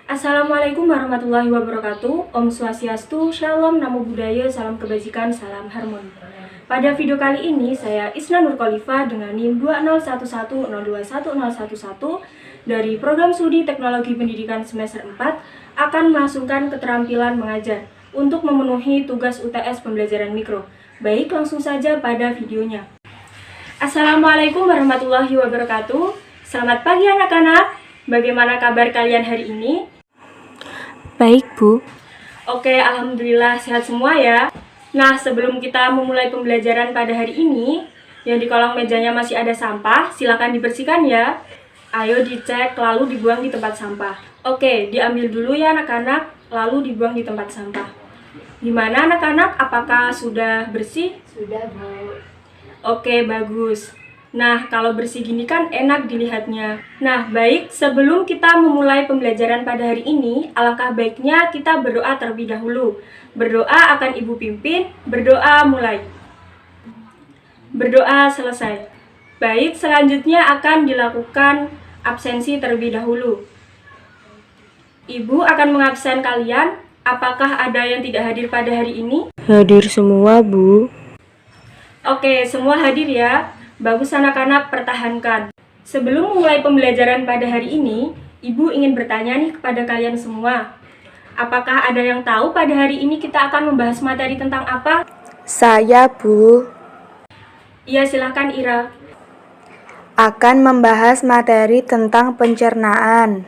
Assalamualaikum warahmatullahi wabarakatuh. Om Swastiastu, Shalom, Namo Buddhaya, Salam Kebajikan, Salam Harmoni. Pada video kali ini, saya Isna Nur Khalifa dengan NIM 20110211111 dari Program Studi Teknologi Pendidikan Semester 4 akan melangsungkan keterampilan mengajar untuk memenuhi tugas UTS pembelajaran mikro. Baik, langsung saja pada videonya. Assalamualaikum warahmatullahi wabarakatuh. Selamat pagi anak-anak. Bagaimana kabar kalian hari ini? Baik, Bu. Oke, alhamdulillah sehat semua ya. Nah, sebelum kita memulai pembelajaran pada hari ini, yang di kolong mejanya masih ada sampah, silakan dibersihkan ya. Ayo dicek, lalu dibuang di tempat sampah. Oke, diambil dulu ya anak-anak, lalu dibuang di tempat sampah. Gimana anak-anak, apakah sudah bersih? Sudah, Bu. Oke, bagus. Nah, kalau bersih gini kan enak dilihatnya. Nah, baik, sebelum kita memulai pembelajaran pada hari ini, alangkah baiknya kita berdoa terlebih dahulu. Berdoa akan Ibu pimpin, berdoa mulai. Berdoa selesai. Baik, selanjutnya akan dilakukan absensi terlebih dahulu. Ibu akan mengabsen kalian. Apakah ada yang tidak hadir pada hari ini? Hadir semua, Bu. Oke, semua hadir ya. Bagus anak-anak, pertahankan. Sebelum memulai pembelajaran pada hari ini, Ibu ingin bertanya nih kepada kalian semua. Apakah ada yang tahu pada hari ini kita akan membahas materi tentang apa? Saya, Bu, Iya, silahkan Ira. akan membahas materi tentang pencernaan.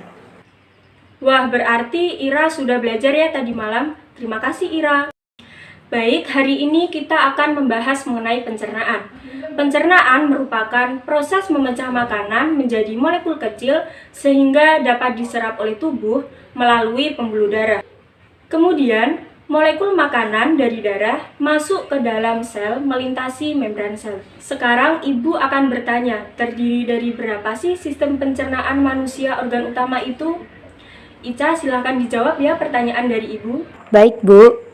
Wah, berarti Ira sudah belajar ya tadi malam. Terima kasih Ira. Baik, hari ini kita akan membahas mengenai pencernaan. Pencernaan merupakan proses memecah makanan menjadi molekul kecil sehingga dapat diserap oleh tubuh melalui pembuluh darah. Kemudian, molekul makanan dari darah masuk ke dalam sel melintasi membran sel. Sekarang Ibu akan bertanya, terdiri dari berapa sih sistem pencernaan manusia organ utama itu? Ica, silakan dijawab ya pertanyaan dari Ibu. Baik, Bu.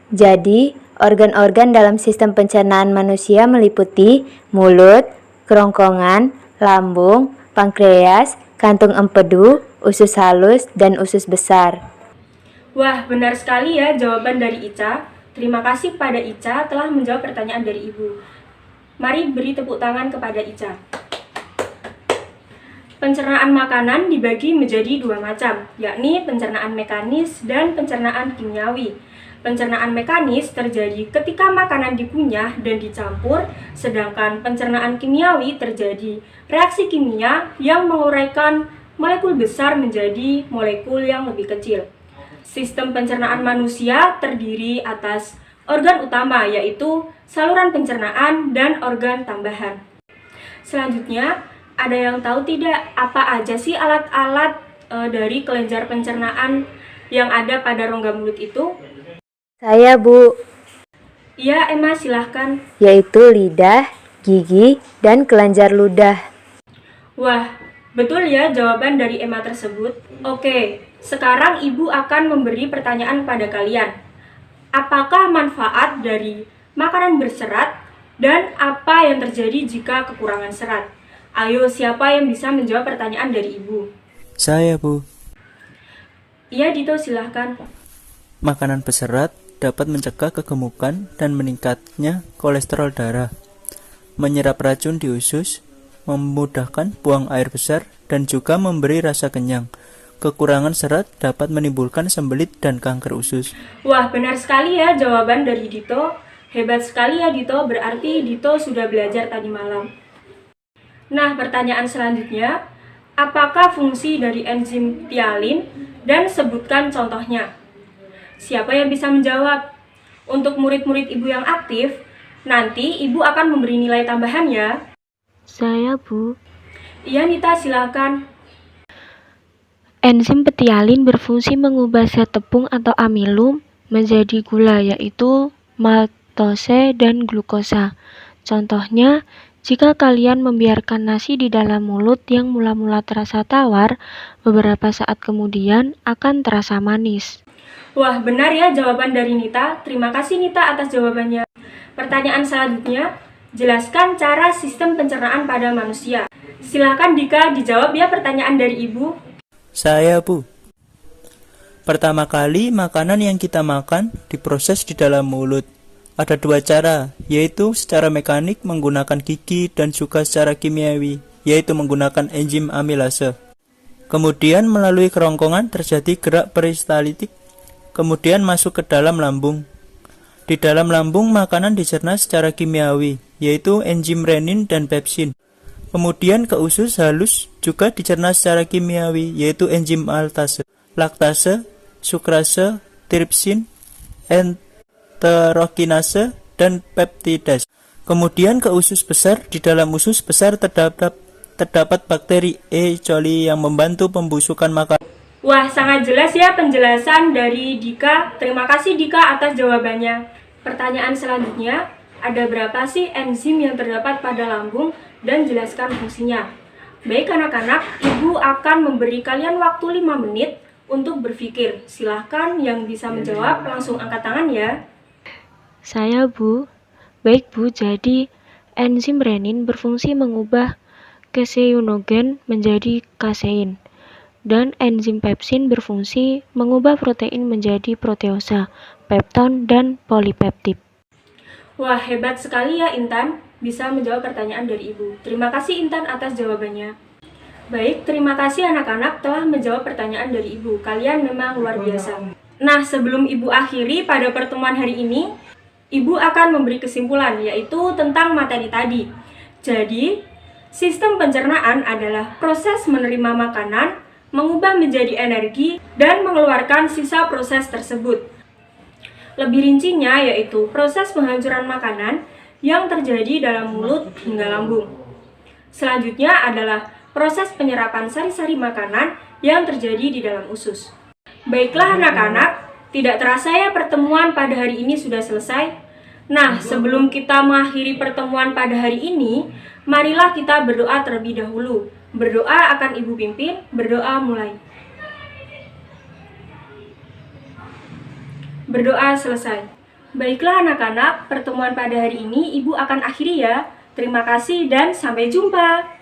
Jadi, organ-organ dalam sistem pencernaan manusia meliputi mulut, kerongkongan, lambung, pankreas, kantung empedu, usus halus, dan usus besar. Wah, benar sekali ya jawaban dari Ica. Terima kasih kepada Ica telah menjawab pertanyaan dari Ibu. Mari beri tepuk tangan kepada Ica. Pencernaan makanan dibagi menjadi dua macam, yakni pencernaan mekanis dan pencernaan kimiawi. Pencernaan mekanis terjadi ketika makanan dikunyah dan dicampur, sedangkan pencernaan kimiawi terjadi reaksi kimia yang menguraikan molekul besar menjadi molekul yang lebih kecil. Sistem pencernaan manusia terdiri atas organ utama, yaitu saluran pencernaan dan organ tambahan. Selanjutnya, ada yang tahu tidak apa aja sih alat-alat dari kelenjar pencernaan yang ada pada rongga mulut itu? Saya, Bu, Iya, Emma, silahkan. yaitu lidah, gigi, dan kelenjar ludah. Wah, betul ya jawaban dari Emma tersebut. Oke, sekarang Ibu akan memberi pertanyaan pada kalian. Apakah manfaat dari makanan berserat dan apa yang terjadi jika kekurangan serat? Ayo, siapa yang bisa menjawab pertanyaan dari Ibu? Saya, Bu. Iya, Dito, silahkan. Makanan berserat dapat mencegah kegemukan dan meningkatnya kolesterol darah, menyerap racun di usus, memudahkan buang air besar, dan juga memberi rasa kenyang. Kekurangan serat dapat menimbulkan sembelit dan kanker usus. Wah, benar sekali ya jawaban dari Dito. Hebat sekali ya Dito, berarti Dito sudah belajar tadi malam. Nah, pertanyaan selanjutnya, apakah fungsi dari enzim tialin dan sebutkan contohnya? Siapa yang bisa menjawab? Untuk murid-murid Ibu yang aktif, nanti Ibu akan memberi nilai tambahan ya. Saya, Bu. Iya, Nita, silakan. Enzim petialin berfungsi mengubah zat tepung atau amilum menjadi gula, yaitu maltose dan glukosa. Contohnya, jika kalian membiarkan nasi di dalam mulut yang mula-mula terasa tawar, beberapa saat kemudian akan terasa manis. Wah, benar ya jawaban dari Nita. Terima kasih Nita atas jawabannya. Pertanyaan selanjutnya, jelaskan cara sistem pencernaan pada manusia. Silakan Dika dijawab ya pertanyaan dari Ibu. Saya, Bu. Pertama kali, makanan yang kita makan diproses di dalam mulut. Ada dua cara, yaitu secara mekanik menggunakan gigi dan juga secara kimiawi, yaitu menggunakan enzim amilase. Kemudian melalui kerongkongan terjadi gerak peristaltik, kemudian masuk ke dalam lambung. Di dalam lambung, makanan dicerna secara kimiawi, yaitu enzim renin dan pepsin. Kemudian ke usus halus juga dicerna secara kimiawi, yaitu enzim maltase, laktase, sukrase, tripsin, enterokinase, dan peptidase. Kemudian ke usus besar, di dalam usus besar terdapat bakteri E. coli yang membantu pembusukan makanan. Wah, sangat jelas ya penjelasan dari Dika. Terima kasih Dika atas jawabannya. Pertanyaan selanjutnya, ada berapa sih enzim yang terdapat pada lambung dan jelaskan fungsinya? Baik anak-anak, Ibu akan memberi kalian waktu 5 menit untuk berpikir. Silahkan yang bisa menjawab langsung angkat tangan ya. Saya, Bu. Baik, Bu. Jadi, enzim renin berfungsi mengubah keseinogen menjadi kasein, dan enzim pepsin berfungsi mengubah protein menjadi proteosa, pepton, dan polipeptid. Wah, hebat sekali ya Intan, bisa menjawab pertanyaan dari Ibu. Terima kasih Intan atas jawabannya. Baik, terima kasih anak-anak telah menjawab pertanyaan dari Ibu. Kalian memang luar biasa. Nah, sebelum Ibu akhiri pada pertemuan hari ini, Ibu akan memberi kesimpulan, yaitu tentang materi tadi. Jadi, sistem pencernaan adalah proses menerima makanan, mengubah menjadi energi, dan mengeluarkan sisa proses tersebut. Lebih rincinya yaitu proses penghancuran makanan yang terjadi dalam mulut hingga lambung. Selanjutnya adalah proses penyerapan sari-sari makanan yang terjadi di dalam usus. Baiklah anak-anak, tidak terasa ya pertemuan pada hari ini sudah selesai. Nah, sebelum kita mengakhiri pertemuan pada hari ini, marilah kita berdoa terlebih dahulu. Berdoa akan Ibu pimpin, berdoa mulai. Berdoa selesai. Baiklah anak-anak, pertemuan pada hari ini Ibu akan akhiri ya. Terima kasih dan sampai jumpa.